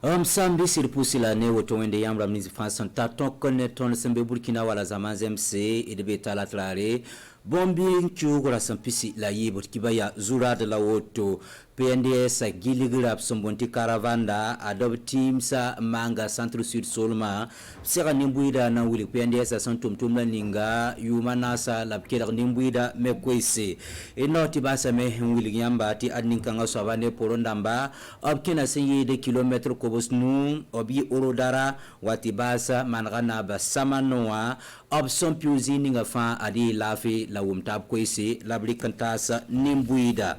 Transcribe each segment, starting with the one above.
Msambi siripusi la ne woto wende yambra mnizi fansan taton koneton sembe Burkina wala zaman MC idebe talatlare bombi nchu kwa sampisi la yibot kibaya zura de la woto PNDS giligrap sombonti caravanda adopt teamsa manga centre sud solma sera nimbuida na wili PNDS santum tumla ninga yumanasa labkela nimbuida mekwese enoti basa me wili yamba ti adninkanga savane polondamba obkina senye de kilometre kobosnu obi orodara wati basa manrana ba samanoa obson piuzi ninga fa adi lafi la wumtab kwese lablikantasa nimbuida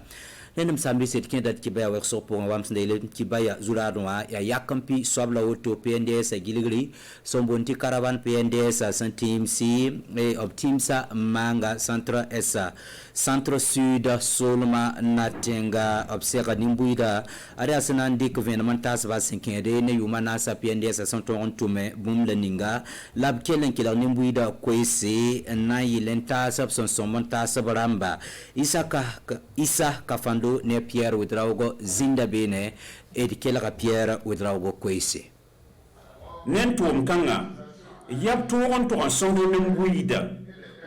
Nenem sambi set kindat kibaya workshop pour wamsndele kibaya zuladwa ya yakampi swabla auto PNDS giligri sombonti caravan PNDS team C et optimsa manga centre S centre sud solma natenga obsera nimbuida ari asanandi gouvernementas va sinkede ne yumana sa PNDS santon tume bum leninga lab kelen kila nimbuida kwese na yilenta sabson somonta sabaramba isa kafando ne Pierre Ouedraogo zinda bene edikela Pierre Ouedraogo kwese nentu mkanga yap tuon to ansongo nembuida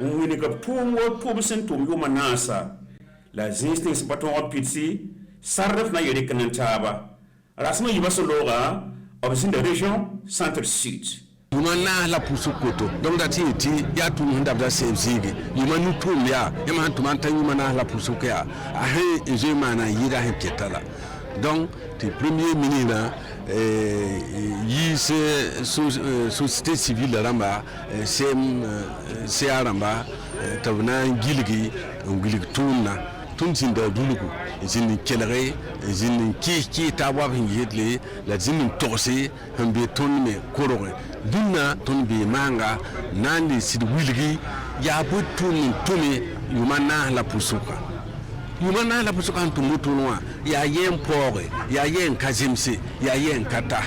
wini kap tuongo tubusentum yuma nasa la zinstings baton pitsi sarref na yede kanantaba rasma yibasologa obzinda région centre sud Yumana la pusukoto donc dati eti ya tu hunda bda semzigi yumanu tumya yama tumanta yumana la pusukia ahe jemana yira heketala donc te premier ministre yise société civile ramba c'est ramba tabna gilgi tuna tunzinda dulugu zin kelere zin ki tabwa hingedle la zin torse hambe tonne korore dunna ton bi manga nandi sid wilgi ya butun tumi yumana la pusuka tumutunwa ya yen pore ya yen kazimsi ya yen kata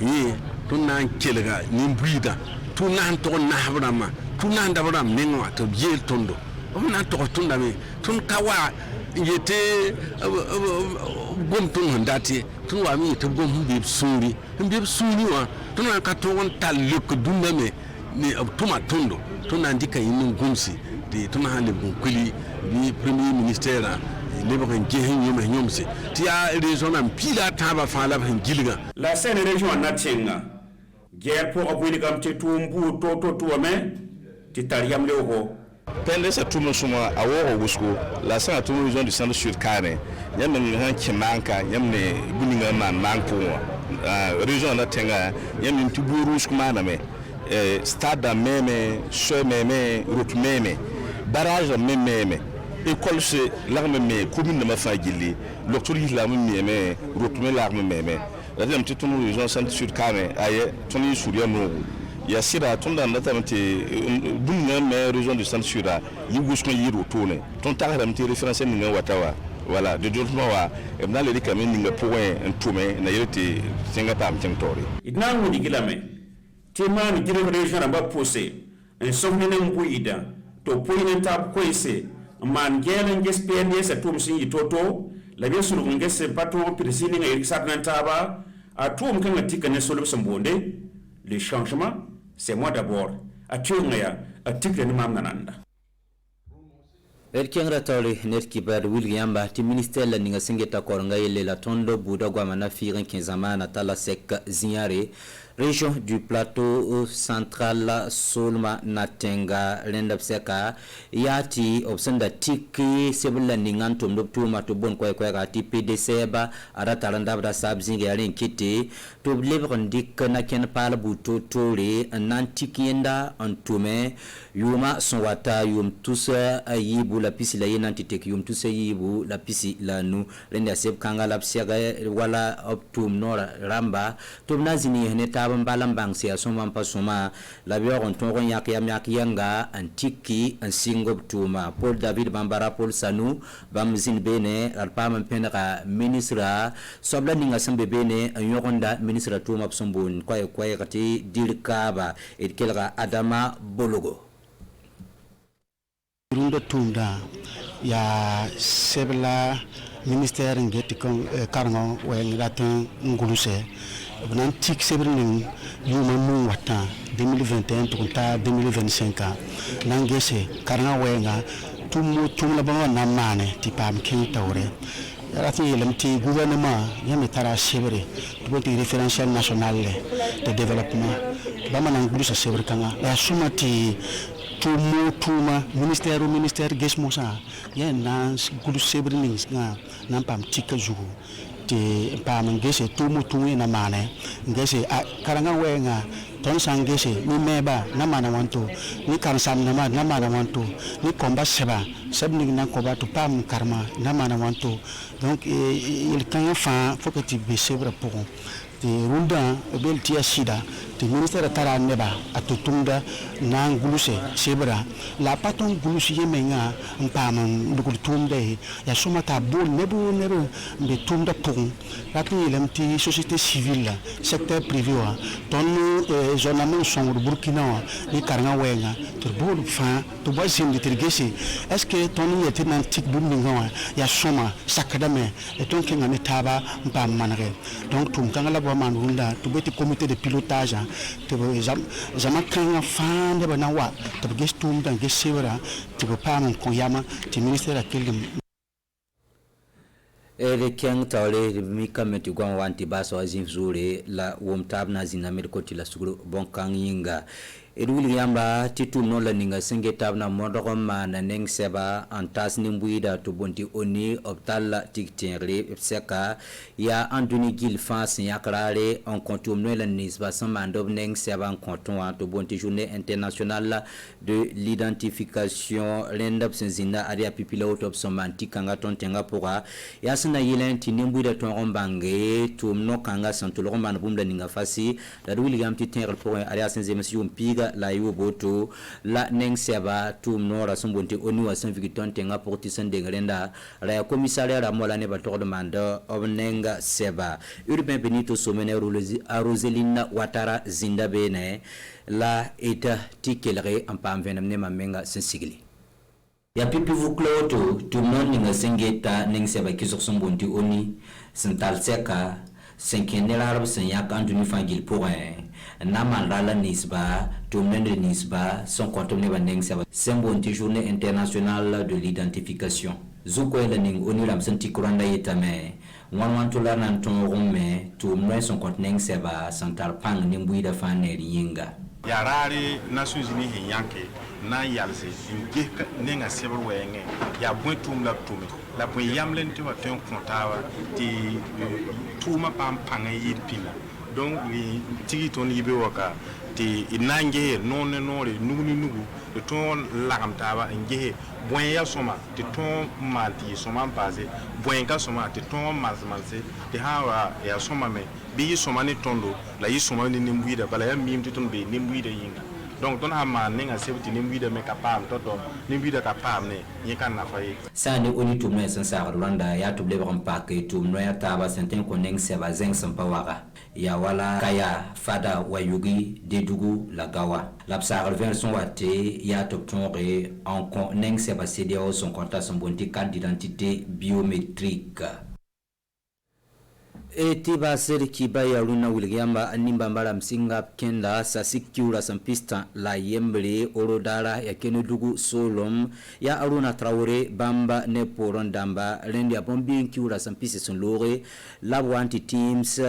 yi tunna kelga nimbuida tunna to nahrama tunna ndabram nengwa to biel tondo omna to tunda me tun kawa yete gom tun handati tun wa mi to gom bi suri wa tun ka to won taluk dunda me ni tuma tondo tun andika yin gumsi de tun hande kuli bi premier ministère lebon jehin yima nyomse ti a région am pila taba fa la gilga la scène région natenga guerre pour obwili kam te tumbu to me ti tariam lewo PNDS tout le monde a woro wusko la sana tout le du centre sud kane yamne han kimanka yamne buninga man manko région na tenga yamne tuburu wusko maname stade meme che meme route meme barrage meme école c'est l'arme meme commune ma fagili l'autorité la meme route meme l'arme meme la deuxième tout le région centre sud kane aye toni suriano ya sira tunda natamte bunga me région du centre sud yi wusko yi rotone ton taramte référence ninga watawa voilà de d'autres wa ebna le dikame ninga point ntume na yete singa pam tintori idna ngudi gilame temani gire région amba posé en somne mbuida to point tab koise man gelen ges PNDS atum sin yitoto la bien sunu ngese patron président ngi sakna taba atum kan tika ne solo sambonde les changements c'est moi d'abord à Tchungaya à Tigre Namnanda. Erkengra tawle netki bad William ba ti ministère la ninga singeta koronga yele la tondo buda gwa mana firin kinzamana tala sek zinyare région du plateau central solma natenga lendapseka yati obsenda tiki sebula ningantum loptuma to bon kwa ati PDC ba arata landabra sabzinga yalen kiti to lebron dik na ken pala buto tole nantikienda antume yuma sonwata yum tusa ayibu la pisi la yenantitek yum tusa yibu la pisi la nu lenda seb kanga la psiaga wala optum nora ramba to nazini heneta bambang sia soma pasoma la bion ton yak yanga antiki ansingo tuma Paul David Bambara Paul Sanu bamzin bene alpam penra ministra sobla ninga sambe bene yoronda ministra tuma psombun kwa kati dirkaba et kelra Adama Bologo Rundo tunda ya sebla ministère ngeti kon karngo wen latin nguluse nan tik sebrin yuma mun wata 2021 to ta 2025 nan gese karanga wenga tum la ba na mane ti pam kin tawre rati lemti gouvernement yami tara sebre to ti référentiel national de développement ba manan gulu sa sebre kanga ya sumati tuma ministère gesmosa ya nan gulu sebre ni nan pam tika jugu te pam gese tumu na mane gese karanga wenga ton sangese ni meba na mana wanto ni kansam na mana wanto ni komba seba sabni na komba to pam karma na mana wanto donc il kan fa faut que tu besebra pour te runda bel tia sida te ministère tara neba atutunda na nguluse sebra la paton nguluse yemenga mpam dukul tumde ya sumata bol nebu be tumda pour rapi lemti société civile secteur privé ton journaliste son Burkina ni karanga wenga to bol fa to boisim de tergesi est-ce que ton yete nan tik buminga ya soma sakadame et ton kinga ni taba mpam manare donc tum kanga manunda to beti comité de pilotage to zama kanga fande bana wa to gestum dan gesewara to pam ko yama ti ministère akelem ele kyang tawle mi kameti gwan wanti baso azin zure la womtab na zinamir ko tila sugro bon kang yinga eduli yamba titu no la ninga senge tabna modo na neng seba antas nimbuida to bonti oni optala tiktenre seka ya anduni gil fas yakrale en contour no la nisba samando neng seba en contour to bonti journée internationale de l'identification l'endap senzina aria pipila utop somanti kanga tontenga pora ya sina yilen tinimbuida to rombange to no kanga santulo man bumla ninga fasi da duli yam titenre pour aria senze monsieur mpiga la yuboto la neng seba tum nora sumbonti oni wa sanvigiton tenga porti sendengrenda la commissariat la mola ne bator de manda obnenga seba urbain benito somene Roselina Ouattara zinda bene la eta tikelre en pam venamne mamenga sensigli ya pipi vukloto tum non ninga sengeta neng seba kisok sumbonti oni sental seka senkenela arab senyak anduni fangil pour namandala nisba tumende nisba son kontomne bandeng seba sembonti journée internationale de l'identification zuko elaning oniram senti kuranda yetame wanwantola nan tonrume tumne son konteneng seba santal pang nimbuida faneri yinga yarari Nations Unies yanke na yalse inge nenga seba wenge ya bwetum la tume la bwe yamlen te wa fen kontawa ti tuma pam panga yirpina donc ni tigi ton yibe waka ti inange non nugu de ton lagam taba nge boin ya soma ti ton malti soma passé boin ka soma ti ton malse ti hawa ya soma me bi soma ni tondo la yi soma ni nimbuida bala ya mim ti ton be nimbuida yinga donc ton ama nenga sebti nimbuida me kapam toto nimbuida kapam ne yikan na fayi sani oni tumne sansa Rwanda ya tuble bam pakke tumno ya taba senten ko neng seba zeng sampawaka ya wala kaya fada wayugi dedugu lagawa lapsar version wate ya toptonre en kon neng seba CDO son compte son bonti carte d'identité biométrique etiba seri kibaya luna wilgamba animba mbala msinga kenda sasikiura sampista la yembre orodara ya kenedugu solom ya aruna traore bamba ne porondamba rendi ya bombi kiura sampisi sunlore labwanti teams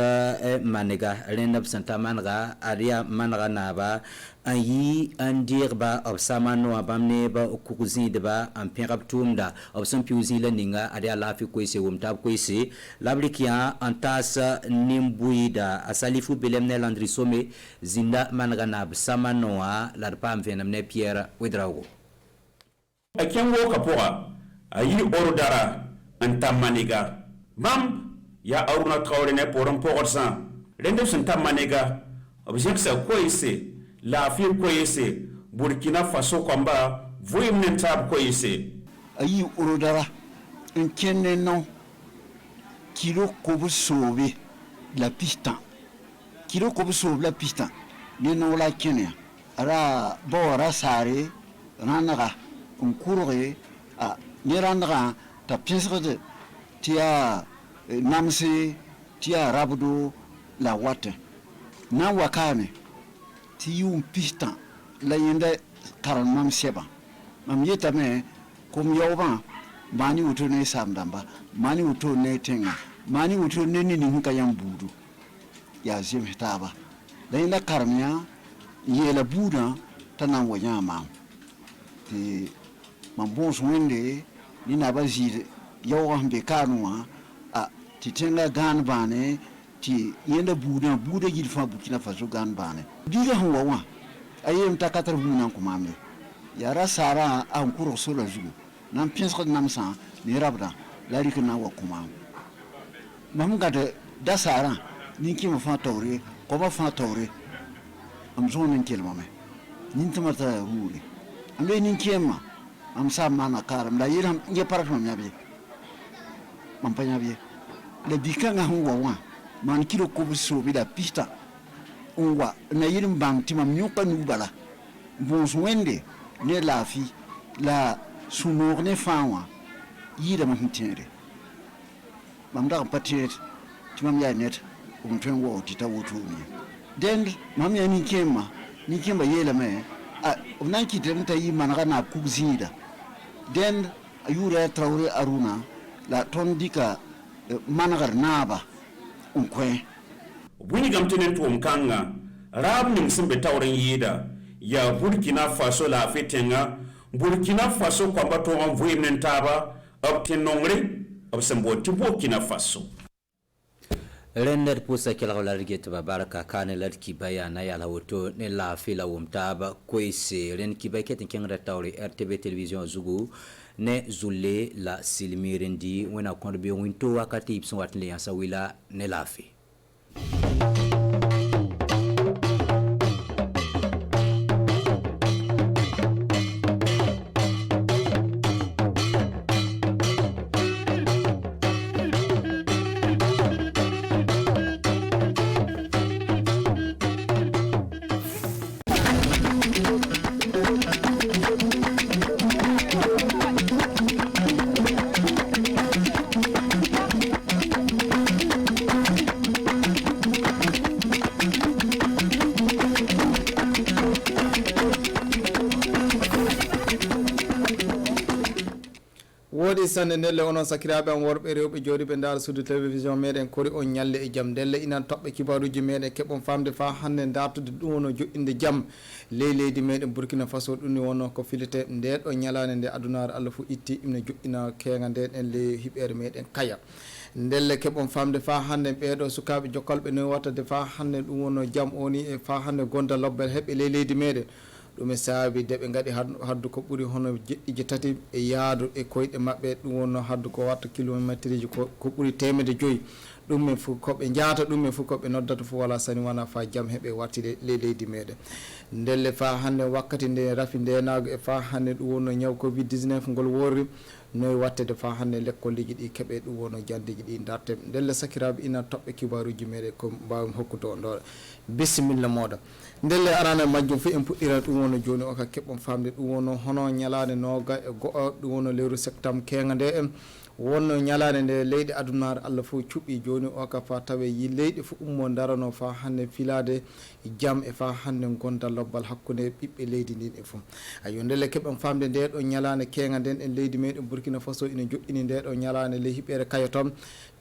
manega renda santa manga aria manga naba ayi andirba obsamano abamne ba okukuzindba ampiraptumda obsampiuzi la ninga aria lafi kwese wumtab kwese labrikia antasa nimbuida asalifu belemne landrisome zinda manganab samanoa larpa amvenamne Pierre Wedrago akengo kapora ayi orodara antamaniga mam ya aruna traore ne poron porsan rende santamaniga objeksa kwese la fi kwese Burkina Faso kwamba voyem nentab kwese ayi orodara nkenne non kilo kobu sobe la pista kilo kobu sobe la pista ne no la kenya ara bora sare ranaga kunkurore a niranaga ta piensre de tia namse tia rabdo la wate na wakane ti yum pista la yende karan mam seba mam yeta me kom yoba mani uto ne samdamba mani uto ne tenga mani uto ne ni nka yambudu ya zim hitaba la yenda karmya yela buda tanan wanyama ti mambons wende ni na bazir yaw hambe kanwa a ti tenga gan bane ti yenda buda yilfa Burkina Faso gan bane diga huwa wa ayem takatar bunan kumame yara sara an kuro solo zugo nan piensre nam sa ni rabda la rik na wa kumam mam gade da sara ni ki ma fa tawre ko ma fa tawre am zon nin kelma me nin tamata ruli am le nin kema am sa mana karam da yiram nge parat mam yabe mam pa yabe le bikanga huwa wa man kilo ko so bi da pista unwa na yirim bang timam nyoka nubala bons wende ne lafi la sunor ne fawa yida man tiere mam da patet timam ya net twen wo tita wotuni den mam ya ni kema yela me a nan ki den ta yi man na kugzida den ayura trawre aruna la tondika managar naba unkwe buni gamtenen tuom kanga rab ning simbe tawren yida ya Burkina Faso la fetenga Burkina Faso kwamba to on vuimnen taba obten nongre obsembo Burkina Faso Renner pusa kila la rigete baraka kane la kibaya na yala woto ne la fila wumtaba kwese ren kibaya ketin kengra tawri RTV television zugu ne zule la silmirendi wena konbe winto wakati ipson watle yansa wila ne lafi sande nelle onon sakiraɓe am worɓe rewɓe jooɗiɓe ndaara suudu télévision meɗen kori on ñalle e jaam ndelle inan toɓɓe kibaruji meɗen keɓon famde fa hande dartude ɗum wono joƴƴinde jaam leydi meɗen Burkina Faso ɗum ni wonno ko filete ndeɗo ñalande nde adunaru Allah fu itti imne joƴƴina kenga nden en le hiɓere meɗen kaya ndelle keɓon famde fa hande ɓeɗo sukaɓe jokkalɓe no wattade fa hande ɗum wonno jaam oni e fa hande gonda lobbere heɓe leydi meɗen ɗum e saabi deɓe gaɗi haddu ko ɓuuri hono jeɗɗiji tati e yaadu e koyɗe maɓɓe ɗum wonno haddu ko watta kilométre ji ko ɓuuri temedde joyyi ɗum e fof koɓe jaata ɗum e fof koɓe noddata fof wala sani wona fa jaam heeɓe wattide leydi meɗen ndelle fa hande wakkati nde rafi ndenago e fa hande ɗum wonno ñaw covid 19 ngol worri noyi wattede fa hande lekkoliji ɗi keeɓe ɗum wonno jandiji ɗi darte ndelle sakiraɓe ina toɓɓe kibaruji meɗen ko mbawmi hokkude on ɗo bisimilla moɗon ndelle arana majjum fu en puɗɗira ɗum wonno joni o ka keɓɓon famde ɗum wonno hono ñalade noga e go'o ɗum wonno lewru septembre kenga nde en wonno ñalade nde leydi adunaru Allah fof cuɓɓi joni o ka fa tawe yi leydi fof ummo darano fa hande filade jaam e fa hande gonda lobbal hakkude ɓiɓɓe leydi ndin e fof ayo ndelle keɓen famde nde ɗo ñalade kenga nden en leydi meɗen Burkina Faso ina joƴƴini nde ɗo ñalade le hiɓere kayotom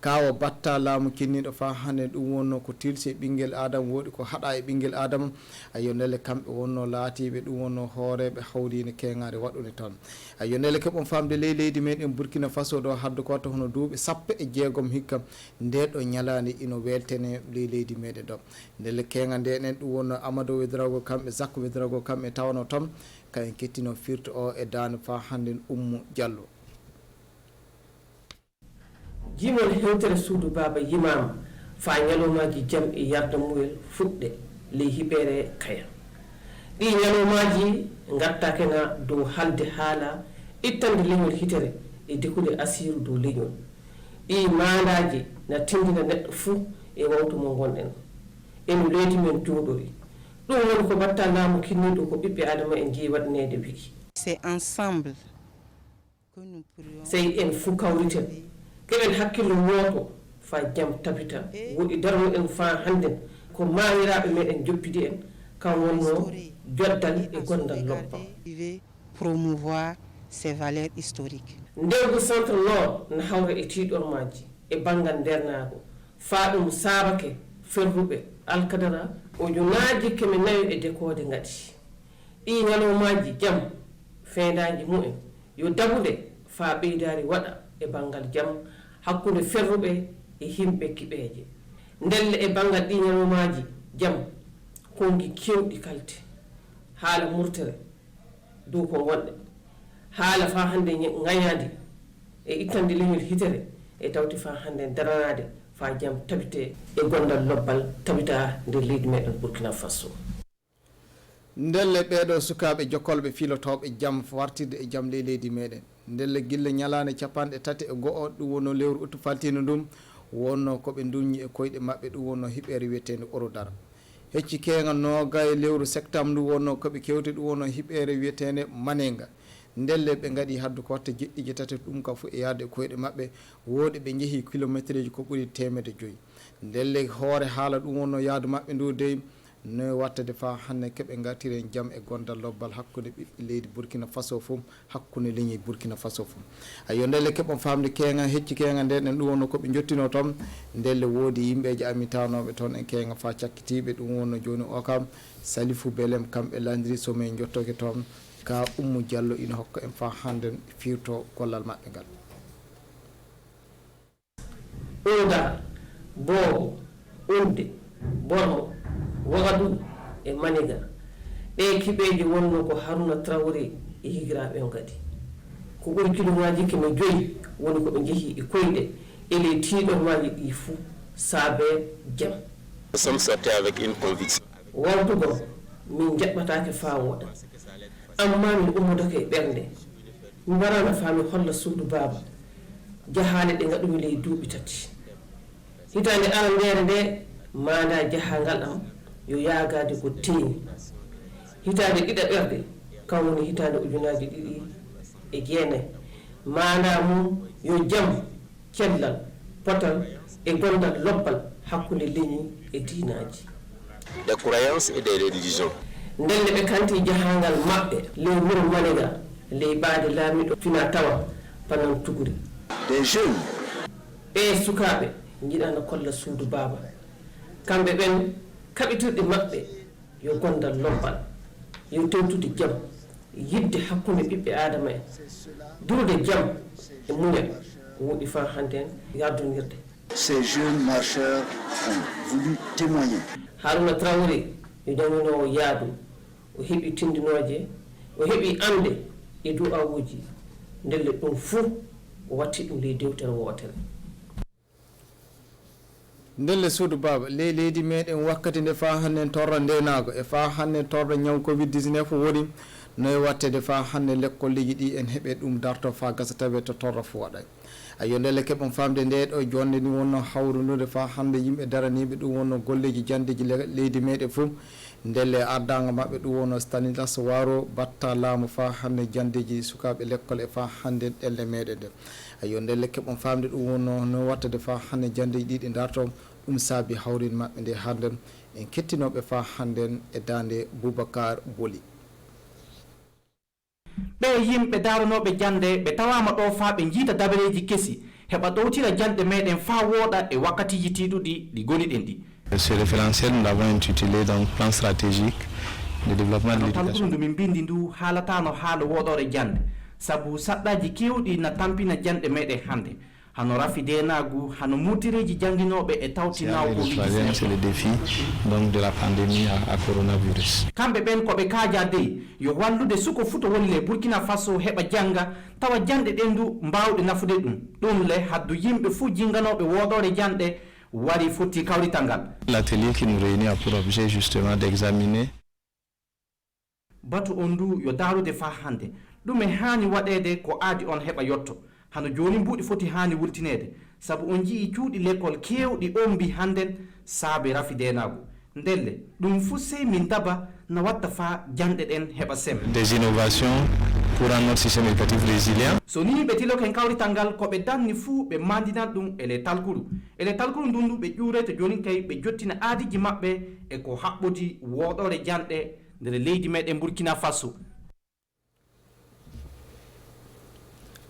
kawo batta laamu kinniɗo fa hande ɗum wonno ko tilsi e ɓinguel adama woɗi ko haɗa e ɓinguel adama ayo ndelle kamɓe wonno laatiɓe ɗum wonno hooreɓe hawrine kengare waɗune toon ayo ndelle keɓon famde leydi meɗen Burkina Faso ɗo hadde ko watta hono duuɓi 16 hikka nde ɗo ñalade ino weltene leydi meɗen ɗo ndelle kenga ndenen ɗum wonno Amadou Ouédraogo kamɓe Zakko Ouédraogo kamɓe tawno toon kayen kettino firto o e dande fa hande Oumou Diallo jimol hewtere suudu baba yimama fa ñalomaji jaam e yarda muyel fuɗɗe ley hiɓere kaya ɗi ñalomaji gattake na dow halde haala ittande leñol hitere e dekude asiru dow leñol ɗi mandaji na tindina neɗɗo fuu e wawtu mo gonɗen eno leydi men jooɗori ɗum woni ko batta laamu kinniɗo ko ɓiɓɓe adama en jeeyi waɗanede wiki c'est ensemble que nous pourrions sey en fuu kawriten keɓen hakkillo woto fa jam tabita woɗi darno en fa hannden ko maayiraaɓe meɗen joppidi en kam wonno joddal e gondal lobba promouvoir ces valeurs historiques. ndewgu centre nord na hawra e tiiɗormaji e banggal ndernaago faa ɗum saabake ferruɓe alkadara ujunaji keme nayi e dekode ngati ɗi ñalowmaji jam feendaji mumen yo dabude faa ɓeydari waɗa e banggal jam hakkude ferruɓe e himɓe kiɓeje ndelle e banggal ɗi ñalowmaji jam kongi kewɗi kalte haala murtere dow ko wonɗe haala fa hande ŋañade e ittande leñol hitere e tawti fa hande daranade fa jam tabite e gondal lobbal tabita nder leydi meɗen Burkina Faso. ndelle ɓeɗo sukaɓe jokkolɓe filotoɓe jam wartirde e jam leydi meɗen ndelle gille ñalande capanɗe tati e go'o ɗum wonno lewru uttu faltino ɗum wonno koɓe duñi e koyɗe mabɓe ɗum wonno hiɓere wiyetede orodara hecci kenga noga e lewru septembre ndu wonno koɓe kewti ɗum wonno hiɓere wiyetede manenga ndelle ɓe gaɗi haddu ko watta jeɗɗiji tati ɗum ka fu e yaade e koyɗe mabɓe woodi ɓe jeehi kilométre ji ko ɓuuri 1,500 ndelle hoore haala ɗum wonno yaadu mabɓe ndu dey no wattade fa hande keɓe gartire jaam e gondal lobbal hakkude ɓiɓɓe leydi Burkina Faso fof hakkude leñi Burkina Faso fof ayo ndelle keɓon famde kenga hecci kenga nden ɗum wonno koɓe jottino toon ndelle woodi yimɓeje ami tawnoɓe toon en kenga fa cakkitiɓe ɗum wonno joni o kam Salifou Belem kamɓe landiri somin jottoke toon ka Oumou Diallo ina hokka en fa hande firto gollal maɓɓe ngal Oda Bobo Ulde Bormo Ouagadougou e Maniga ɗe kiɓeje wonno ko Haruna Traoré e higiraɓe on kadi ko ɓuri kilomaji keme 5 woni koɓe jeehi e koyɗe ele tiiɗormaji ɗi fuu saabe jam. Nous sommes sortis avec une conviction. Wardugo min jaɓɓatake fa woɗa amma min ummodake e ɓernde mi warano fa mi holla suudu baaba jahale ɗe gaɗumi ley duuɓi 3 hitande arandere nde manda jahangal am yo yaagade ko teeni hitande ɗiɗa ɓerde kam woni hitande ujunaji 2,9 manda mum yo jam cellal potal e gondal lobbal hakkude leñi e diinaji des croyances et des religions. ndelle ɓe kanti jahangal maɓɓe ley wuro Maniga ley baade laamiɗo fina tawa panan tuguri des jeunes ɓe sukaɓe jiɗano kolla suudu baaba kamɓe ɓen kaɓitirɗe maɓɓe yo gondal lobbal yo tewtude jam yidde hakkude ɓiɓɓe adama en durude jam e muñal woɗi fa hande yardonirde. Ces jeunes marcheurs ont voulu témoigner. Haruna Traoré yo janginowo yaadu o heɓi tindinoje o heɓi ande e du'awuji ndelle ɗum fuu o watti ɗum ley dewtere wootere. ndelle suudu baba leydi meɗen wakkati nde fa hannde torra ndenago e fa hannde torra ñaw covid-19 woni noye wattede fa hannde lekkolleji ɗi en heeɓe ɗum darto fa gasa tawe to torra fu waɗay ayo ndelle keɓon famde nde ɗo jonde ni wonno hawrunude fa hannde yimɓe daraniɓe ɗum wonno golleji jandeji leydi meɗen fof ndelle ardaga mabɓe ɗum wonno Stanislas Waro batta laamu fa hannde jandeji sukaɓe l'école e fa hannde ɗelle meɗen nde ayo ndelle keɓon famde ɗum wonno no wattade fa hannde jandeji ɗiɗi darto ɗum saabi hawrin mabɓe nde hannden en kettinoɓe fa hannden e dande Boubacar Boli. ɓe yimɓe darunoɓe jande ɓe tawama ɗo fa ɓe jiita dabareji kesi heɓa ɗowtira janɗe meɗen fa wooɗa e wakkatiji tiɗuɗi ɗi goniɗen ɗi. Ce référentiel nous l'avons intitulé donc plan stratégique de développement de l'éducation. Min bindi ndu haalatano haala woɗore jande sabu saɗɗaji kewɗi na tampina janɗe meɗen hande hano rafi denagu hano mutireji janginoɓe e tawtinawo c'est le défi donc de la pandémie à coronavirus. kamɓe ɓen koɓe kaaja dey yo wallude suko futo woni le Burkina Faso heɓa janga tawa janɗe ɗen du mbawɗe nafude ɗum le haddu yimɓe fuu jinganoɓe woɗore janɗe wari fotti kawrital ngal. L'atelier qui nous réunit a pour objet justement d'examiner batu on ndu yo darude fa hande ɗum e hani waɗede ko aadi on heɓa yotto hano joni mbuɗi foti hani wurtinede sabu on jii cuuɗi l'école kewɗi ombi hannden saabe rafi denago ndelle ɗum fu sey min daba na watta fa janɗe ɗen heɓa sem. Des innovations pour rendre notre système éducatif résilient. So ni be tilo ken kawri tangal ko be danni fu be mandina dum ele talkuru ndundu be jure to joni kay be jottina aadiji mabbe e ko habbodi wodore jande nder leydi meden Burkina Faso.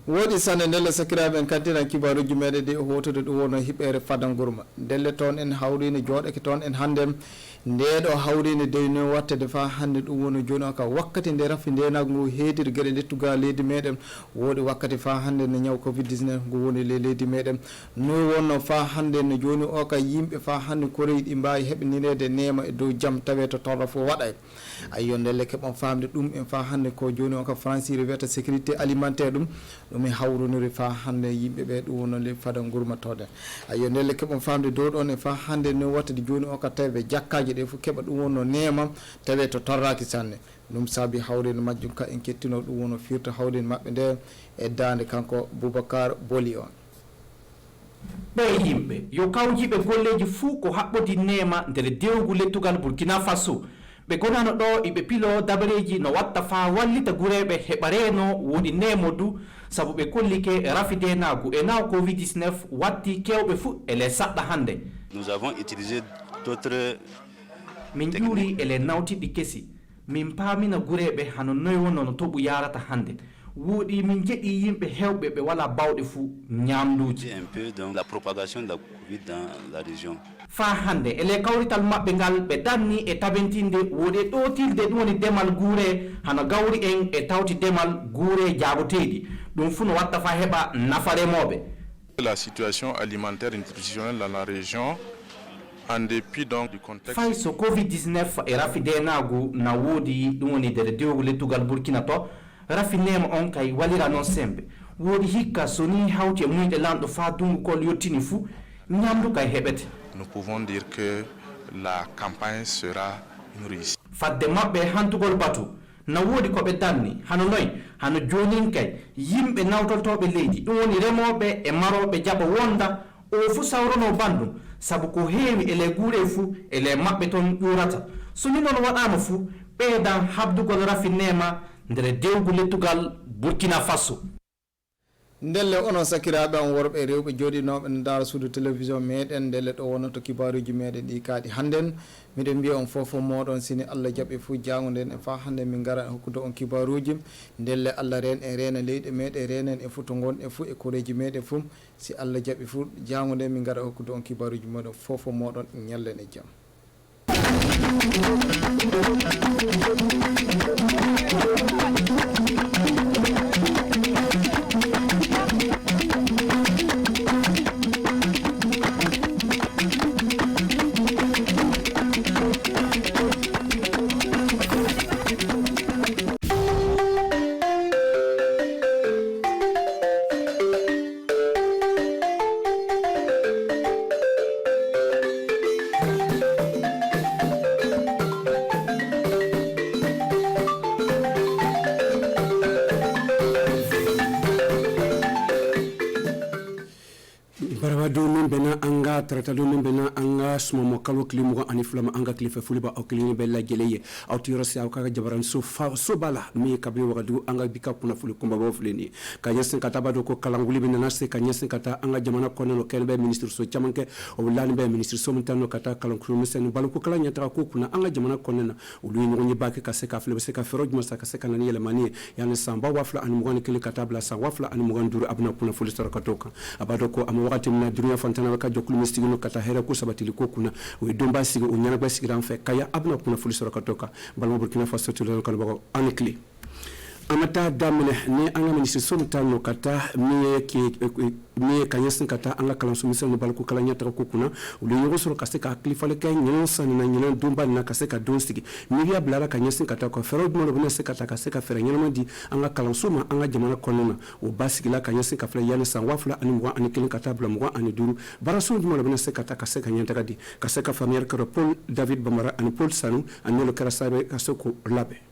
woodi sanne ndelle sakiraaɓe en kantina kibaruji meɗen ɗi hotude ɗum wono hiɓere fadangurma ndelle toon en hawrini jooɗeke toon en hannde ndeɗo hawrini deyno wattede fa hannde ɗum woni joni o ka wakkati nde rafi ndenago ngu heediri gueɗe lettuga leydi meɗen woodi wakkati fa hannde no ñaw covid-19 ngu woni leydi meɗen no wonno fa hannde no joni o ka yimɓe fa hannde koreyi ɗi mbawi heɓninede nema e dow jaam tawe to torra fo waɗay ayyo ndelle keɓon famde ɗum en fa hannde ko joni o ka francire wiyata sécurité alimentaire ɗum ɗumi hawruniri fa hannde yimɓeɓe ɗum wonole fada gurmatode ayyo ndelle keɓon famde dow ɗon e fa hannde no wattade joni o ka tawi jakkaji ɗe fof keɓa ɗum wonno nema tawi to torraki sanne ɗum saabi hawrede majjum ka en kettino ɗum wono firta hawrede mabɓe nde e dande kanko Boubacar Boli on ɓe yimɓe yo kawjiɓe golleji fuu ko haɓɓodi nema nder dewgu lettugal Burkina Faso ɓe gonano ɗo iɓe pilo dabareji no watta fa wallita gureɓe heɓa reno woni nemodu sabu ɓe kollike rafide nagu e naw covid-19 watti kewɓe fuu ele saɗɗa hande. Nous avons utilisé d'autres min ƴuuri ele nawtiɗɗi kesi min paamina gureɓe hano noy wonno no toɓu yarata hande woodi min jeɗi yimɓe hewɓe ɓe wala bawɗe fuu ñamduji un peu dans la propagation de la covid dans la région fa hande ele kawrital maɓɓe ngal ɓe danni e tabentinde woodi ɗotilde ɗum woni demal guure hano gawri en e tawti demal guure jaaboteɗi ɗum fuu no watta fa heɓa nafa remoɓe. La situation alimentaire et nutritionnelle dans la région en dépit donc du contexte fay so covid-19 e rafidenagu na woodi ɗum woni nder dewgu lettugal Burkina to rafinema on kay walira noon sembe woodi hikka so ni hawti e muyɗe lanɗo fa dungu kol yettini fuu ñamdu kay heɓete. Nous pouvons dire que la campagne sera une réussite. fadde maɓɓe hantugol batu na woodi ko ɓe danni hano noy hano jonin kay yimɓe nawtoltoɓe leydi ɗum woni remoɓe e maroɓe jaɓa wonda o fuu sawrano bandum sabu ko heewi ele guure fuu ele maɓɓe toon ƴurata so ni noon waɗama fuu ɓeydan habdugol rafinema nder dewgu lettugal Burkina Faso. ndelle onon sakiraɓe on worɓe rewɓe jooɗinoɓe no daara suudu télévision meɗen ndelle ɗo wonnoto kibaruji meɗen ɗi kaaɗi hannden miɗen mbiya on fof moɗon sini Allah jaɓi fuu jango nden e fa hannde min gara hokkude on kibaruji ndelle Allah ren e rena leyɗe meɗen renen e fuu to gonɗe fuu e koreji meɗen fuu si Allah jaɓi fuu jango nden min gara hokkude on kibaruji moɗon fof moɗon ñallen e jaam. tarata do min bena anga suma mo kalo klimugo ani flama anga klifa fuliba o klini bella geleye awtiro si aw kaga jabaran so fa so bala mi kabri wagadu anga bika kuna fuli kumba bo fulini ka yesin kata bado ko kalanguli bin nase ka yesin kata anga jamana kono no kelbe ministre so chamanke o wulani be ministre so mutano kata kalankulu sen balu ko kala nyata ko kuna anga jamana kono na ulu ni ngi baki ka seka fle seka feroj mo saka seka nani yele mani yani samba wafla ani mugani kili kata bla sa wafla ani mugani duru abna kuna fuli saraka toka abado ko am wakati na dunia fantana ka jokulu mistigino kata hera ko sabatili ko kuna we domba sigi o nyana ba sigi ran fe kaya abna kuna fuli saraka toka balmo Burkina Faso to le kan bago anikli amata damene ne anga ministre somtano kata mi kanyesin kata anga kalansu misel no balku kalanya ta ko kuna ulu yogo soro kaseka klifale kay nyen san na nyen dumba na kaseka donsigi mi ya blala kanyesin kata ko fero mo no se kata kaseka fere nyen mandi anga kalansu ma anga jamana konona o basigi la kanyesin ka fle yana san wafla ani mo ani kilin kata bla mo ani duru barasu mo no se kata kaseka nyen tagadi kaseka famille ko Paul David Bamara ani Paul Sanu ani lo kara sabe kasoko labe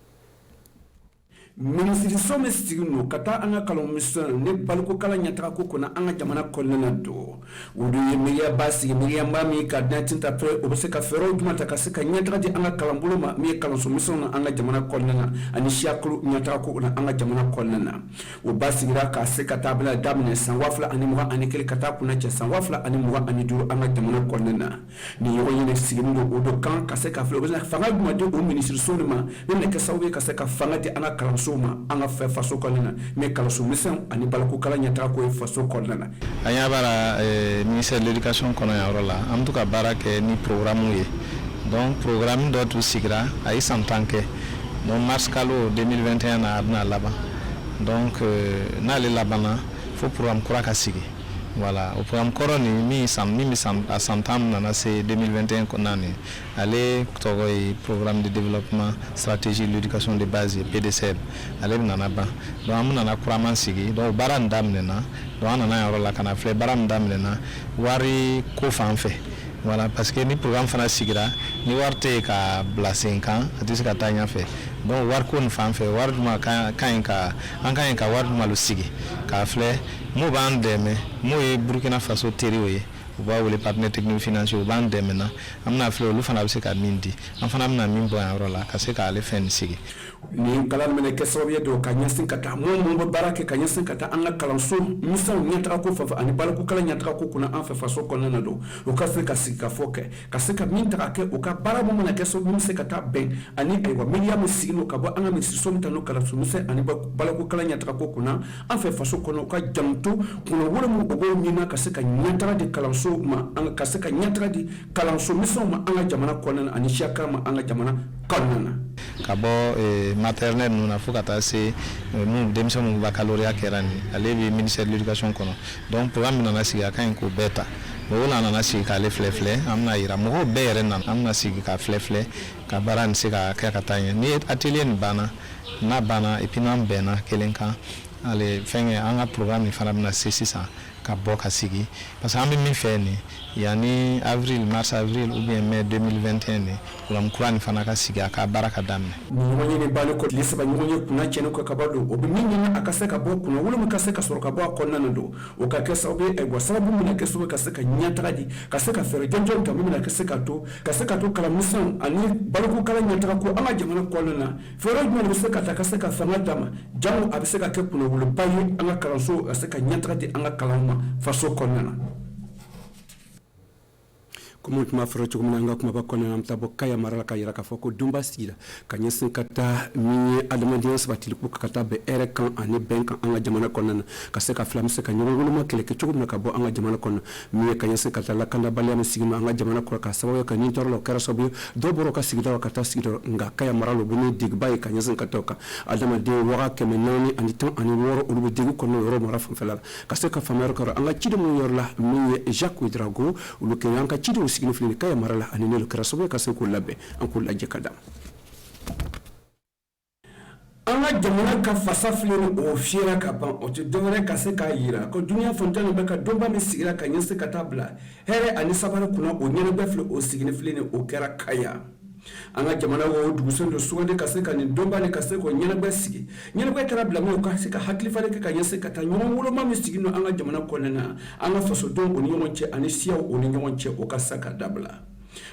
ministre some signo kata anga kalon mission ne balko kala nyata ko kuna anga jamana kolena do wudu yemiya basi yemiya mami ka datinta pre obese ka fero duma ta kasika nyata di anga kalambulo ma mi kalon so mission na anga jamana kolena ani shaklu nyata ko kuna anga jamana kolena wo basi gira ka sika tabla damne san wafla ani muga ani kel kata kuna che san wafla ani muga ani duru anga jamana kolena ni yo yene signo odo kan kasika fero obese fanga duma de o ministre sonema ne ka sawe kasika fanga di anga kalon soma anga fe faso kolena me kala so misen ani balko kala nyata ko faso kolena anya bara ministère de l'éducation kono ya rola am tout ka barake ni programme ye donc programme do tout sigra ay santanke donc mars kalo 2021 na abna laba donc na le labana faut programme kura ka sigi voilà au programme corona mi à santam na c'est 2021 konani aller togoy programme de développement stratégie de l'éducation de base PDCL aller nana ba donc amuna na kuraman sigi donc baran damne na donc anana yoro la kana fle baran damne na wari ko fanfe voilà parce que ni programme fana sigira ni warte ka bla 5 ans atis ka tanya fe donc war ko fanfe war duma ka war duma lo sigi ka fle mo bandeme mo e Burkina Faso teriwe ba wole partenaire technique financier ba ndemena amna fle lu fana be ka mindi am fana amna mimbo en rola ka se ka ale fen sigi ni kala mene ke sobiye do kanya sin kata mo barake kanya sin kata an la kalanso misal nyata ko fa ani bala ko kala nyata ko kuna an fa faso ko nana do o ka se ka sika foke ka se ka minta ke o ka bara mo na ke so mi se kata ben ani ay wa miliya mo sigino ka bo an mi so mi tanu kala so mi se ani bala ko kala nyata ko kuna an fa faso ko no ka jamto kuna wala mo go nyina ka se ka nyata de kalanso ma an ka se ka nyata di kalanso miso ma an jamana ko nana ani shaka ma an jamana ko nana kabo maternelle nous na fukata c'est nous démission mu baccalauréat kerani aller bi ministère de l'éducation kono donc programme na nasiga kan ko beta bo na na nasiga le flefle amna ira mo bere na amna siga ka flefle ka baran siga ka katanya ni atelier bana na bana et puis na bena kelenka ale fenge anga programme ni fana na C600 ka boka sigi parce que ambi mi feni yani avril mars avril ou bien mai 2021 ni kula mkurani fana ka sigi aka baraka damne nyonye ni bale ko lisaba nyonye kuna cheno ko kabado obi minni akaseka bo kuna wulu mukaseka soroka bo akonna ndo okakesa obi egwa sababu mune keso kaseka nyatradi kaseka fere jonjon tamu na kaseka to kala musan ani baluko kala nyatra ko ama jamana ko na fere mune kaseka takaseka fanga dama jamu abiseka ke kuna wulu bayi anga kalanso kaseka nyatradi anga kalama faso konna kuma tuma fero chukuma nga kuma bakona na mtabo kaya marala kayira ka foko dumba sida kanyesin kata minye adamadians batili ku kata be ere kan ani benka anga jamana konna ka se ka flamse ka nyoro ma kele ke chukuma ka bo anga jamana konna minye kanyesin kata la kanda balia musigino anga jamana ko ka sababu ka ni torlo kara sobi doboro ka sigida kata sigida nga kaya maralo buni digbay kanyesin katoka adamadi waka kemenani ani tan ani woro ulubu digu kono yoro mara fela ka se ka famero ko anga chido mo yorla minye Jacques Ouedraogo uluke yanka chido signifie kaya marala anine lo karasobe ka senko labbe anko laje kadam anga jamana ka fasa fleni o fiera ka ban o te dore ka se ka yira ko dunia fontana be ka domba me sigira ka nyese ka tabla here ani sabara kuna o nyene be fle o signifie ne o kera kaya anga jamana wo dugusondo suwande ka se ka ni domba ne ka se ko nyene be sigi nyene be kera bla me ka se ka hakli fale ka nyese ka ta nyomo wolo ma me sigino anga jamana konena anga faso don oni yonche ani siya oni yonche o ka saka dabla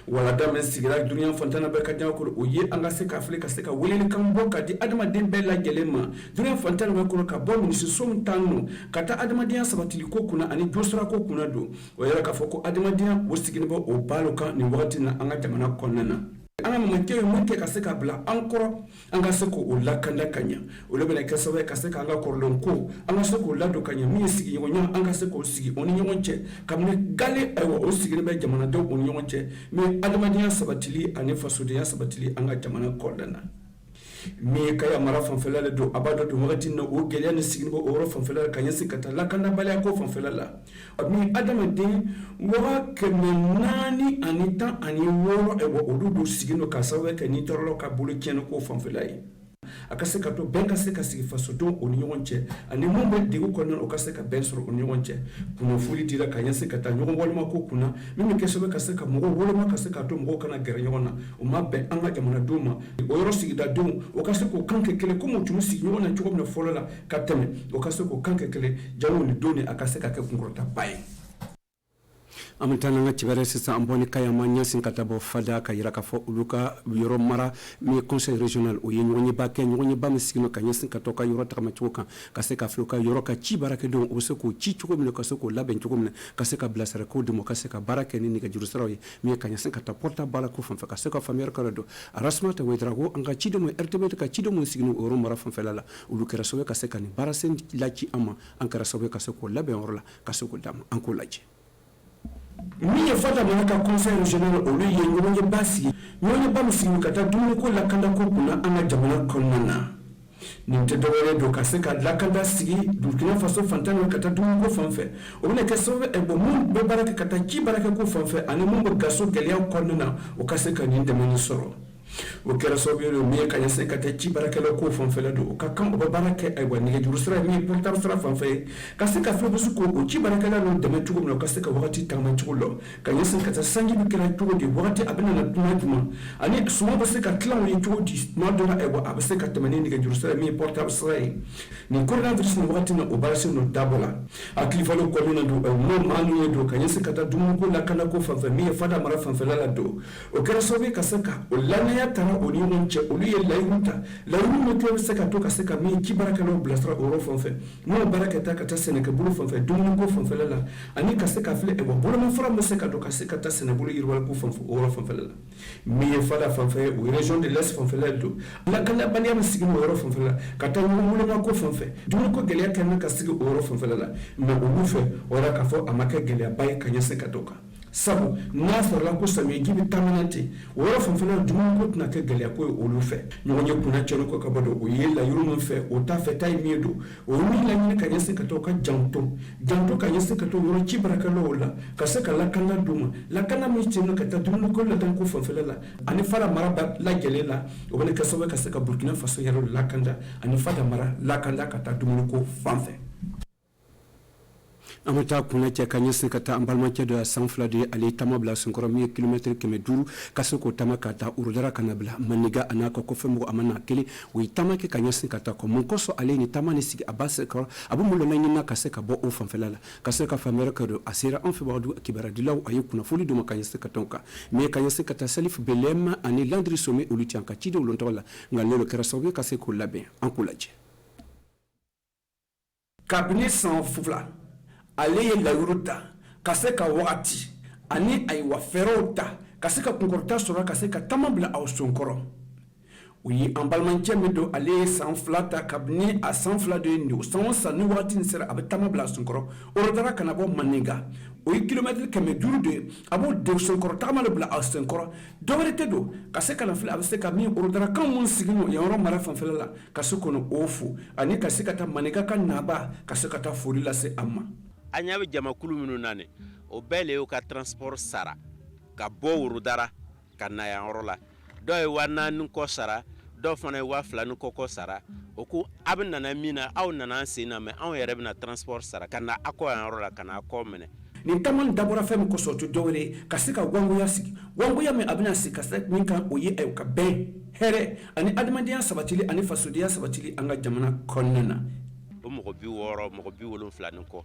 wala dame sigira dunia fontana be ka jaw ko o ye anga se ka fle ka se ka welele kan boka di adama den bella gelema dunia fontana be ko ka bo ni som tanno kata adama dia sabatili ko kuna ani josra ko kuna do o yara ka foko adama dia wo sigino bo o balo kan ni wakati na anga jamana konena anga manke mwike kaseka bla ankoro anga seko o lakanda kanya o lebele kasawe kaseka anga korlonko anga seko o lado kanya mi sigi yonya anga seko o sigi oni yonche kamne gale ewa o sigi be jamana do oni yonche me adamadiya sabatili ani fasodiya sabatili anga jamana kordana mi kaya mara fanfela do abado do wakati na o gele ne sigi bo oro fanfela kanya sikata lakanda bale ko fanfela la mi adamade wa kemenani anita ani woro ewa odudo sigi no kasawe ka ni torlo ka bulu keno ko fanfela yi akase ka to ben ka se ka sigi fasodenw o ni ɲɔgɔn cɛ ani mun bɛ degu kɔnɔna o ka se ka bɛn sɔrɔ o ni ɲɔgɔn cɛ kunnafoli dira ka ɲɛsin ka taa ɲɔgɔn walima ko kunna min bɛ kɛ sababu ka se ka mɔgɔw woloma ka se ka to mɔgɔw kana gɛrɛ ɲɔgɔn na o ma bɛn an ka jamanadenw ma o yɔrɔ sigidadenw o ka se k'o kan kɛ kelen komi o tun bɛ sigi ɲɔgɔn na cogo min na fɔlɔ la ka tɛmɛ o ka se k'o kan kɛ kelen jamu ni don ni a ka se ka kɛ kunkɔrɔtaba ye. Amutan nga cibere sisan amboni kayama nyasin katabo fada ka yira ka fo uluka yoro mara mi conseil régional o ye nyonyi ba ke nyonyi ba misigino ka nyasin ka toka yoro takama chuka ka se ka fluka yoro ka ci barake don o se ko ci chuko mi ka se ko laben chuko mi ka se ka blasara ko demo ka se ka barake ni ga jurusara ye mi ka nyasin ka ta porta bala ko fam ka se ka famir ka do arasma ta wedrago anga ci demo rtb ka ci demo sigino oro mara fam felala uluka rasowe ka se ka ni barasen laci ama ankara sowe ka se ko laben orla ka se ko dam anko laci min ye fata mana ka conseil régional olu ye ɲɔgɔn ye ba sigi ɲɔgɔn ye ba min sigi ka taa dumuni ko lakanda ko kunna an ka jamana kɔnɔna na nin tɛ dɔwɛrɛ don ka se ka lakanda sigi burkina faso fantan na ka taa dumuni ko fan fɛ o bɛna kɛ sababu mun bɛ baara kɛ ka taa ji baara kɛ ko fan fɛ ani mun bɛ gaso gɛlɛya kɔnɔna na o ka se ka nin dɛmɛ sɔrɔ o kɛra sababu ye min ye ka ɲɛsin ka taa ci baarakɛlaw ko fanfɛla don o ka kan o bɛ baara kɛ nɛgɛjuru sira min ye portable sira fanfɛ ye ka se ka fɛn ko o ci baarakɛla ninnu dɛmɛ cogo min na o ka se ka wagati tagama cogo la ka ɲɛsin ka taa sanji bɛ kɛra cogo di wagati a bɛ na tuma jumɛn ani suman bɛ se ka tilan o ye cogo di tuma dɔ la a bɛ se ka tɛmɛ ni nɛgɛjuru sira min ye portable sira ye nin coronavirus nin wagati na o baara sen don dabɔ la a kilifalo kɔnɔna don n'o maa ninnu ye don ka ɲɛsin ka taa dumuni ko lakana ko fanfɛ min ye fada mara fanfɛla la don o kɛra sababu ye ka se ka o lanaya taara o ni ɲɔgɔn cɛ olu ye layiru ta layiru min kɛ bɛ se ka to ka se ka min ci baarakɛlaw bilasira o yɔrɔ fan fɛ n'o baara kɛ taa ka taa sɛnɛkɛbolo fan fɛ dumuniko fanfɛla la ani ka se ka filɛ bolomafara bɛ se ka don ka se ka taa sɛnɛbolo yiriwaliko fan fɛ o yɔrɔ fanfɛla la min ye fada fanfɛ ye o ye région de l'est fanfɛla don lakanabaliya min sigi o yɔrɔ fanfɛla la ka taa ɲɔgɔn wolomako fan fɛ dumuniko gɛlɛya kɛ na ka sigi o yɔrɔ fanfɛla la mais olu fɛ o yɛrɛ k'a fɔ a ma kɛ gɛlɛyaba ye ka ɲɛsin ka dɔ kan sabu n'a sɔrɔla ko samiyɛji bɛ taamana ten o yɔrɔ fanfɛla dumuni ko tɛna kɛ gɛlɛya ko ye olu fɛ ɲɔgɔn ye kunna cɛnni ko ka bɔ don o ye layiru min fɛ o t'a fɛ ta ye min don o ye min laɲini ka ɲɛsin ka taa o ka janto ka ɲɛsin ka taa yɔrɔ ci baarakɛlaw la ka se ka lakana d'u ma lakana min cɛnna ka taa dumuni ko ladan ko fanfɛla la ani fada mara lajɛlen la o bɛ kɛ sababu ka se ka burkina faso yɛrɛ lakanda ani fada mara lakanda ka taa dumuni ko fan fɛ. amata kuna cɛ ka ɲɛsin ka taa an balimakɛ dɔ ya san fila de ale tama bila sunkɔrɔ min ye kilomɛtiri 500 ka se k'o tama ka taa urudara ka na bila maniga a n'a ka kɔfɛmɔgɔ a ma na kelen o ye tama kɛ ka ɲɛsin ka taa kɔ mun kɔsɔn ale ni tama ni sigi a ba se kɔrɔ a bɛ mun lɔnna ɲinina ka se ka bɔ o fanfɛla la ka se ka faamuyali kɛ don a sera an fɛbagadu kibaradilaw a ye kunnafoli d'u ma ka ɲɛsin ka tɔn kan mais ka ɲɛsin ka taa salif belema ani landri some olu ti an ka cidenw lɔn tɔgɔ la nka n'olu kɛra sababu ye ka se k'o labɛn an k'o lajɛ kabini san fila ale ye layiru ta ka se ka wagati ani ayiwa fɛɛrɛw ta ka se ka kunkɔrɔta sɔrɔ ka se ka tama bila aw sonkɔrɔ o ye an balimacɛ min don ale ye san fila ta kabini a san fila de ye nin o san o san ni wagati nin sera a bɛ tama bila a sonkɔrɔ o yɔrɔ kana bɔ maniga o ye kilomɛtiri 500 de ye a b'o de sonkɔrɔ tagama de bila a senkɔrɔ dɔwɛrɛ tɛ don ka se ka na filɛ a bɛ se ka min orodarakan mun sigi n'o yan yɔrɔ mara fanfɛla la ka se kɔnɔ o fo ani ka se ka taa maniga ka naba ka se ka taa foli lase a ma. an y'a bɛ jamakulu minnu na nin o bɛɛ le y'u ka transport sara ka bɔ worodara ka na yan yɔrɔ la dɔw ye 4,000 kɔ sara dɔw fana ye 2,000 kɔ sara o ko a bɛ nana min na aw nana an sen na mɛ anw yɛrɛ bɛna transport sara ka na a kɔ yan yɔrɔ la ka na a kɔ minɛ. nin taama nin dabɔra fɛn min kɔsɔn o tɛ dɔwɛrɛ ye ka se ka wangoya sigi wangoya min a bɛna sigi ka se min kan o ye ka bɛn hɛrɛ ani adamadenya sabatili ani fasodenya sabatili an ka jamana kɔnɔna na. o mɔgɔ 60 mɔgɔ 70 kɔ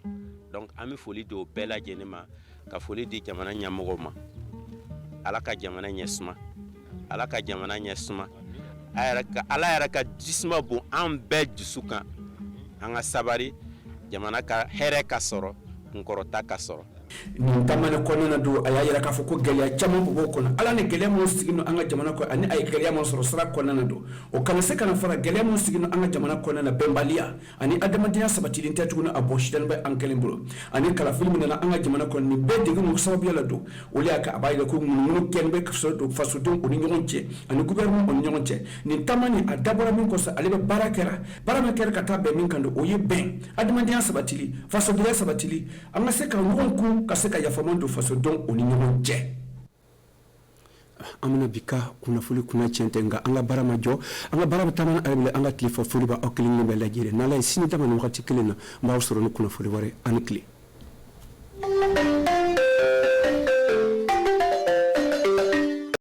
donc an bɛ foli di o bɛɛ lajɛlen ma ka foli di jamana ɲɛmɔgɔw ma ala ka jamana ɲɛ suma ala ka jamana ɲɛ suma ala yɛrɛ ka jisuma bon an bɛɛ dusu kan an ka sabari jamana ka hɛrɛ ka sɔrɔ kunkɔrɔta ka sɔrɔ. nin taama nin kɔnɔna na don a y'a yira k'a fɔ ko gɛlɛya caman bɛ bɔ o kɔnɔ ala ni gɛlɛya minnu sigi no an ka jamana kɔnɔ ani a ye gɛlɛya minnu sɔrɔ sira kɔnɔna na don o kana se ka na fara gɛlɛya minnu sigi no an ka jamana kɔnɔna na bɛnbaliya ani adamadenya sabatilen tɛ tuguni a bɔsilen bɛ an kelen bolo ani kalafili min nana an ka jamana kɔnɔ nin bɛɛ degun sababuya la don o de y'a kɛ a b'a yira ko ŋunuŋunu kɛlen bɛ fasodenw o ni ɲɔgɔn cɛ ani gouvernement o ni ɲɔgɔn cɛ nin taama nin a dabɔra min kɔsɔn ale bɛ baara min kɛra ka taa bɛn min kan don o ye bɛn adamadenya sabatili fasodenya sabatili an ka se ka ɲɔgɔn kun ka se ka yafama don fasodenw o ni ɲɔgɔn cɛ. amina bika kuna fuli kuna chentenga anga barama jo anga barama tamana arabile anga klifa fuli ba okling be lajire nala sini tamana wakati kilena mbaw soro kuna fuli ware anikli